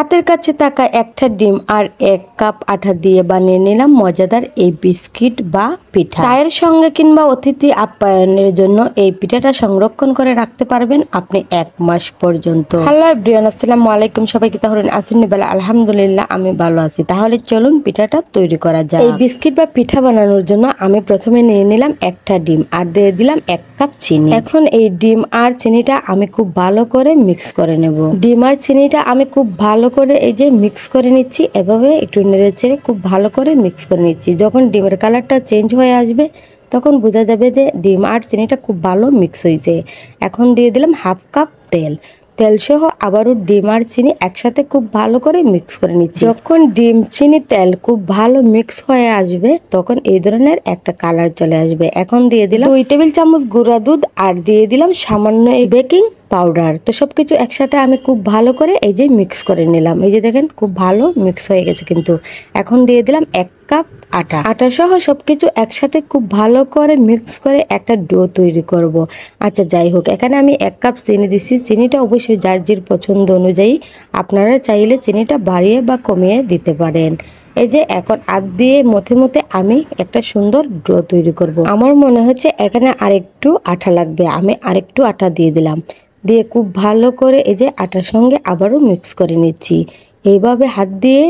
হাতের কাছে থাকা একটা ডিম আর 1 কাপ আটা দিয়ে বানিয়ে নিলাম মজাদার এই বিস্কিট বা পিঠা। চায়ের সঙ্গে কিংবা অতিথি আপ্যায়নের জন্য এই পিঠাটা সংরক্ষণ করে রাখতে পারবেন আপনি 1 মাস পর্যন্ত। হ্যালো এভরিওয়ান, আসসালামু আলাইকুম। সবাইকে তাহলে আসুন বেলা আলহামদুলিল্লাহ আমি ভালো আছি। তাহলে চলুন পিঠাটা তৈরি করা যায়। এই বিস্কিট বা পিঠা বানানোর জন্য আমি প্রথমে নিয়ে নিলাম একটা ডিম আর দিয়ে দিলাম 1 কাপ চিনি। এখন এই ডিম আর চিনিটা আমি খুব ভালো করে মিক্স করে নেব। ডিম আর চিনিটা আমি খুব ভালো করে এই যে মিক্স করে নিচ্ছি, এভাবে একটু নেড়েচেড়ে খুব ভালো করে মিক্স করে নিচ্ছি। যখন ডিমের কালারটা চেঞ্জ হয়ে আসবে তখন বোঝা যাবে যে ডিম আর চিনিটা খুব ভালো মিক্স হয়েছে। এখন দিয়ে দিলাম 1/2 কাপ তেল। তেল সহ আবারও ডিম আর চিনি একসাথে খুব ভালো করে মিক্স করে নিচ্ছি। যখন ডিম চিনি তেল খুব ভালো মিক্স হয়ে আসবে তখন এই ধরনের একটা কালার চলে আসবে। এখন দিয়ে দিলাম 2 টেবিল চামচ গুঁড়া দুধ আর দিয়ে দিলাম সামান্য বেকিং পাউডার। তো সবকিছু একসাথে আমি খুব ভালো করে এই যে মিক্স করে নিলাম। এই যে দেখেন খুব ভালো মিক্স হয়ে গেছে কিন্তু। এখন দিয়ে দিলাম 1 কাপ আটা সহ সবকিছু একসাথে খুব ভালো করে মিক্স করে একটা ডো তৈরি করব। আচ্ছা যাই হোক, এখানে আমি 1 কাপ চিনি দিছি। চিনিটা অবশ্যই যার যার পছন্দ অনুযায়ী আপনারা চাইলে চিনিটা বাড়িয়ে বা কমিয়ে দিতে পারেন। এই যে এখন হাত দিয়ে মথে মথে আমি একটা সুন্দর ডো তৈরি করব। আমার মনে হচ্ছে এখানে আরেকটু আটা লাগবে, আমি আরেকটু আটা দিয়ে দিলাম। দিয়ে খুব ভালো করে এই যে আটার সঙ্গে আবারও মিক্স করে নিচ্ছি। এইভাবে হাত দিয়ে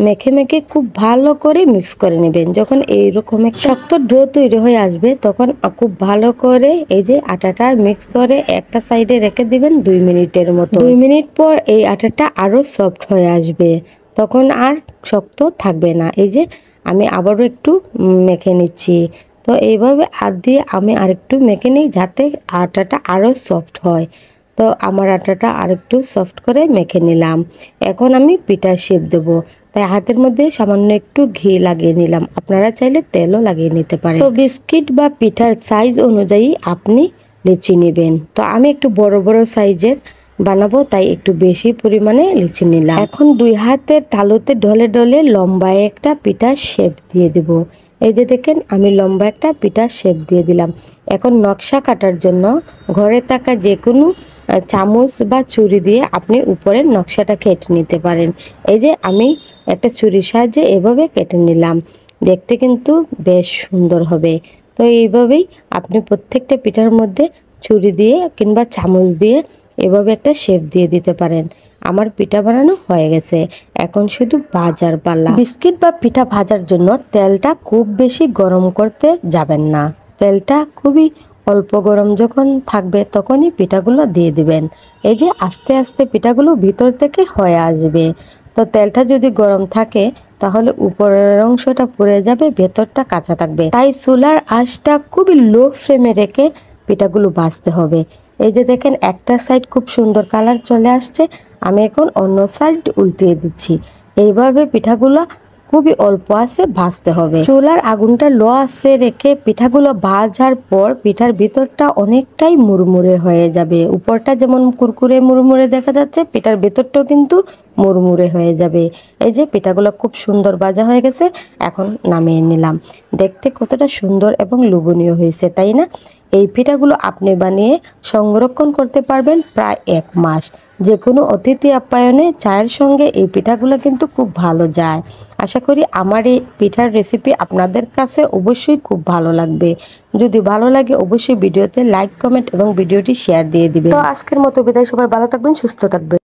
মেখে মেখে খুব ভালো করে মিক্স করে নেবেন। যখন এইরকম শক্ত ডো তৈরি হয়ে আসবে তখন খুব ভালো করে এই যে আটাটা মিক্স করে একটা সাইডে রেখে দিবেন 2 মিনিটের মতো। 2 মিনিট পর এই আটাটা আরও সফট হয়ে আসবে, তখন আর শক্ত থাকবে না। এই যে আমি আবারও একটু মেখে নিচ্ছি। তো এইভাবে হাত দিয়ে আমি আরেকটু মেখে নিই যাতে আটাটা আরও সফট হয়। তো আমার আটাটা আরেকটু সফট করে মেখে নিলাম। এখন আমি পিঠা শেপ দেবো, তাই হাতের মধ্যে সামান্য একটু ঘি লাগিয়ে নিলাম। আপনারা চাইলে তেলও লাগিয়ে নিতে পারেন। তো বিস্কিট বা পিঠার সাইজ অনুযায়ী আপনি লিচি নেবেন। তো আমি একটু বড় বড় সাইজের বানাবো তাই একটু বেশি পরিমাণে লিচি নিলাম। এখন 2 হাতের তালুতে ঢলে ঢলে লম্বা একটা পিঠার শেপ দিয়ে দেব। এই যে দেখেন আমি লম্বা একটা পিঠার শেপ দিয়ে দিলাম। এখন নকশা কাটার জন্য ঘরে থাকা যে কোনো চামচ বা ছুরি দিয়ে আপনি উপরের নকশাটা কেটে নিতে পারেন। এই যে আমি একটা ছুরির সাহায্যে এভাবে কেটে নিলাম, দেখতে কিন্তু বেশ সুন্দর হবে। তো এইভাবেই আপনি প্রত্যেকটা পিঠার মধ্যে ছুরি দিয়ে কিংবা চামচ দিয়ে এভাবে একটা শেপ দিয়ে দিতে পারেন। আমার পিঠা বানানো হয়ে গেছে, এখন শুধু ভাজার পালা। বিস্কিট বা পিঠা ভাজার জন্য তেলটা খুব বেশি গরম করতে যাবেন না। তেলটা খুবই অল্প গরম যখন থাকবে তখনই পিঠাগুলো দিয়ে দিবেন। এই যে আস্তে আস্তে পিঠাগুলো ভিতর থেকে হয়ে আসবে। তো তেলটা যদি গরম থাকে তাহলে উপরের অংশটা পুড়ে যাবে, ভেতরটা কাঁচা থাকবে। তাই চুলার আঁচটা খুবই লো ফ্লেমে রেখে পিঠাগুলো ভাজতে হবে। এই যে দেখেন একটা সাইড খুব সুন্দর কালার চলে আসছে, আমি এখন অন্য সাইড উল্টিয়ে দিচ্ছি। এইভাবে পিঠাগুলো খুবই অল্প আঁচে ভাজতে হবে। চুলার আগুনটা লো আঁচে রেখে পিঠাগুলো ভাজার পর পিঠার ভিতরটা অনেকটাই মুড়মুড়ে হয়ে যাবে। উপরটা যেমন কুরকুরে মুড়মুড়ে দেখা যাচ্ছে, পিঠার ভিতরটাও কিন্তু মুড়মুড়ে হয়ে যাবে। এই যে পিঠাগুলো খুব সুন্দর ভাজা হয়ে গেছে, এখন নামিয়ে নিলাম। দেখতে কতটা সুন্দর এবং লোভনীয় হয়েছে, তাই না? এই পিঠাগুলো আপনি বানিয়ে সংরক্ষণ করতে পারবেন প্রায় 1 মাস। যে কোনো অতিথি আপ্যায়নে চায়ের সঙ্গে এই পিঠাগুলো কিন্তু খুব ভালো যায়। আশা করি আমার এই পিঠার রেসিপি আপনাদের কাছে অবশ্যই খুব ভালো লাগবে। যদি ভালো লাগে অবশ্যই ভিডিওতে লাইক, কমেন্ট এবং ভিডিওটি শেয়ার দিয়ে দিবেন। তো আজকের মতো বিদায়, সবাই ভালো থাকবেন, সুস্থ থাকবেন।